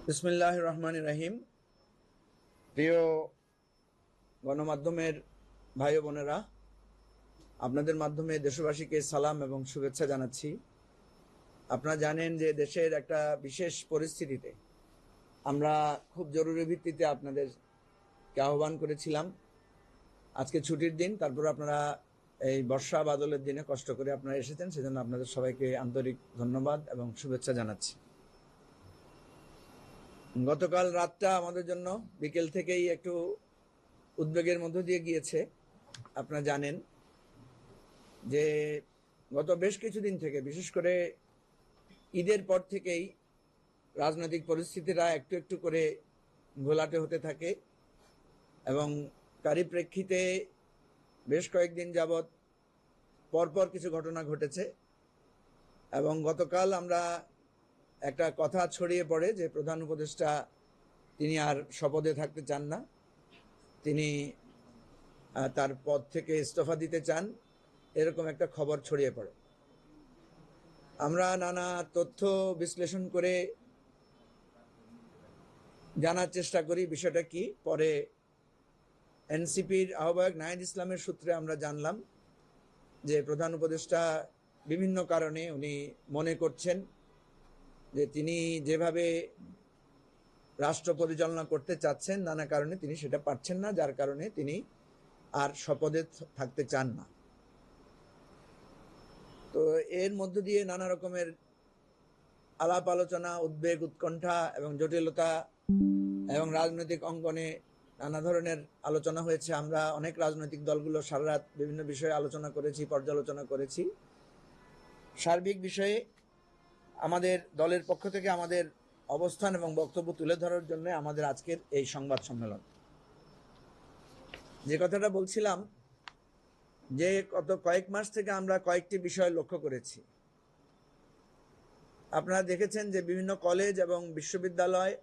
বিসমিল্লাহির রহমানির রহিম। প্রিয় গণমাধ্যমের ভাই ও বোনেরা, আপনাদের মাধ্যমে দেশবাসীকে সালাম এবং শুভেচ্ছা জানাচ্ছি। আপনারা জানেন যে দেশের একটা বিশেষ পরিস্থিতিতে আমরা খুব জরুরি ভিত্তিতে আপনাদেরকে আহ্বান করেছিলাম। আজকে ছুটির দিন, তারপর আপনারা এই বর্ষা বাদলের দিনে কষ্ট করে আপনারা এসেছেন, সেজন্য আপনাদের সবাইকে আন্তরিক ধন্যবাদ এবং শুভেচ্ছা জানাচ্ছি। গতকাল রাতটা আমাদের জন্য বিকেল থেকেই একটু উদ্বেগের মধ্য দিয়ে গিয়েছে। আপনারা জানেন যে গত বেশ কিছুদিন থেকে, বিশেষ করে ঈদের পর থেকেই রাজনৈতিক পরিস্থিতিটা একটু একটু করে ঘোলাটে হতে থাকে এবং তারই প্রেক্ষিতে বেশ কয়েকদিন যাবৎ পরপর কিছু ঘটনা ঘটেছে এবং গতকাল আমরা একটা কথা ছড়িয়ে পড়ে যে প্রধান উপদেষ্টা তিনি আর শপথে থাকতে চান না, তিনি তার পদ থেকে ইস্তফা দিতে চান, এরকম একটা খবর ছড়িয়ে পড়ে। আমরা নানা তথ্য বিশ্লেষণ করে জানার চেষ্টা করি বিষয়টা কি। পরে এনসিপির আহ্বায়ক নাহিদ ইসলামের সূত্রে আমরা জানলাম যে প্রধান উপদেষ্টা বিভিন্ন কারণে উনি মনে করছেন যে তিনি যেভাবে রাষ্ট্র পরিচালনা করতে চাচ্ছেন, নানা কারণে তিনি সেটা পারছেন না, যার কারণে তিনি আর শপথে থাকতে চান না। তো এর মধ্য দিয়ে নানা রকমের আলাপ আলোচনা, উদ্বেগ, উৎকণ্ঠা এবং জটিলতা এবং রাজনৈতিক অঙ্গনে নানা ধরনের আলোচনা হয়েছে। আমরা অনেক রাজনৈতিক দলগুলো সারা রাত বিভিন্ন বিষয়ে আলোচনা করেছি, পর্যালোচনা করেছি। সার্বিক বিষয়ে আমাদের দলের পক্ষ থেকে আমাদের অবস্থান এবং বক্তব্য তুলে ধরার জন্য আমাদের আজকের এই সংবাদ সম্মেলন। যে কথাটা বলছিলাম যে গত কয়েক মাস থেকে আমরা কয়েকটি বিষয় লক্ষ্য করেছি। আপনারা দেখেছেন যে বিভিন্ন কলেজ এবং বিশ্ববিদ্যালয়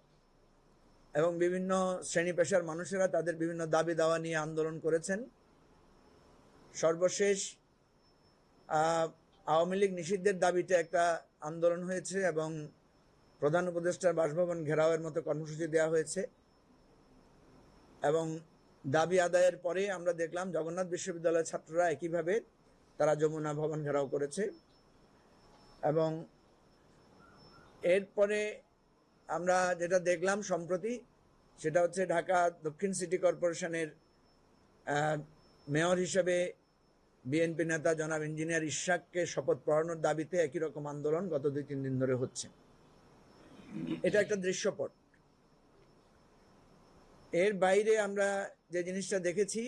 এবং বিভিন্ন শ্রেণী পেশার মানুষেরা তাদের বিভিন্ন দাবি দাওয়া নিয়ে আন্দোলন করেছেন। সর্বশেষ আওয়ামী লীগ নিষিদ্ধের দাবিতে একটা আন্দোলন হয়েছে এবং প্রধান উপদেষ্টার বাসভবন ঘেরাওয়ের মতো কর্মসূচি দেওয়া হয়েছে এবং দাবি আদায়ের পরে আমরা দেখলাম জগন্নাথ বিশ্ববিদ্যালয়ের ছাত্ররা একইভাবে তারা যমুনা ভবন ঘেরাও করেছে। এবং এরপরে আমরা যেটা দেখলাম সম্প্রতি, সেটা হচ্ছে ঢাকা দক্ষিণ সিটি কর্পোরেশনের মেয়র হিসেবে বিএনপি নেতা জনাব ইঞ্জিনিয়ার ইশাককে শপথ পড়ানোর দাবিতে একই রকম আন্দোলন গত 2-3 দিন ধরে হচ্ছে। এটা একটা দৃশ্যপট। এর বাইরে আমরা যে জিনিসটা দেখেছি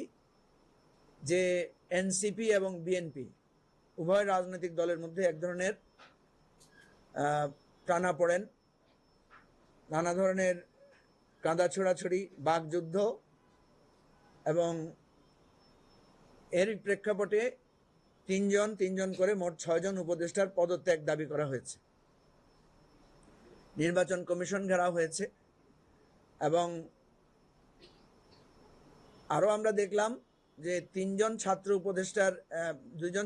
যে এনসিপি এবং বিএনপি উভয় রাজনৈতিক দলের মধ্যে এক ধরনের টানাপোড়েন, নানা ধরনের কাঁদা ছোড়াছড়ি, বাকযুদ্ধ এবং এর প্রেক্ষাপটে তিনজন করে মোট 6 জন উপদেষ্টার পদত্যাগ দাবি করা হয়েছে। নির্বাচন কমিশন ঘেরাও হয়েছে এবং আরও আমরা দেখলাম যে 2 জন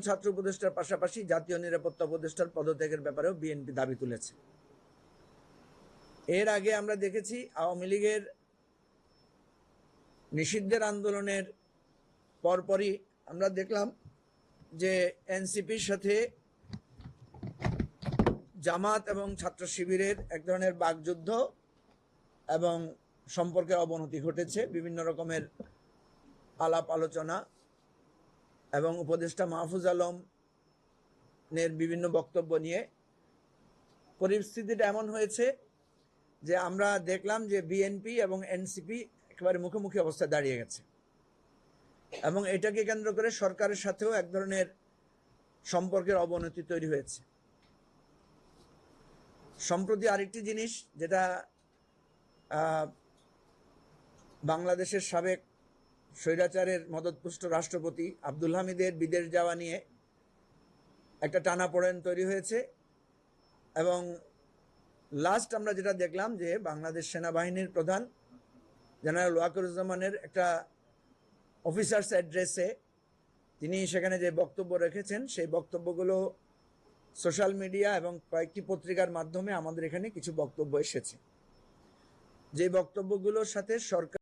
ছাত্র উপদেষ্টার পাশাপাশি জাতীয় নিরাপত্তা উপদেষ্টার পদত্যাগের ব্যাপারেও বিএনপি দাবি তুলেছে। এর আগে আমরা দেখেছি আওয়ামী লীগের নিষিদ্ধের আন্দোলনের পরপরই আমরা দেখলাম যে এনসিপির সাথে জামাত এবং ছাত্র শিবিরের এক ধরনের বাকযুদ্ধ এবং সম্পর্কের অবনতি ঘটেছে। বিভিন্ন রকমের আলাপ আলোচনা এবং উপদেষ্টা মাহফুজ আলমের বিভিন্ন বক্তব্য নিয়ে পরিস্থিতিটা এমন হয়েছে যে আমরা দেখলাম যে বিএনপি এবং এনসিপি একেবারে মুখোমুখি অবস্থায় দাঁড়িয়ে গেছে এবং এটাকে কেন্দ্র করে সরকারের সাথেও এক ধরনের সম্পর্কের অবনতি তৈরি হয়েছে। সম্প্রতি আরেকটি জিনিস যেটা বাংলাদেশের সাবেক স্বৈরাচারের মদতপুষ্ট রাষ্ট্রপতি আব্দুল হামিদের বিদেশ যাওয়া নিয়ে একটা টানাপোড়েন তৈরি হয়েছে এবং লাস্ট আমরা যেটা দেখলাম যে বাংলাদেশ সেনাবাহিনীর প্রধান জেনারেল ওয়াকারুজ্জামানের একটা অফিসার্স অ্যাড্রেসে তিনি সেখানে যে বক্তব্য রেখেছেন, সেই বক্তব্যগুলো সোশ্যাল মিডিয়া এবং কয়েকটি পত্রিকার মাধ্যমে আমাদের এখানে কিছু বক্তব্য এসেছে। যে বক্তব্যগুলোর সাথে সরকার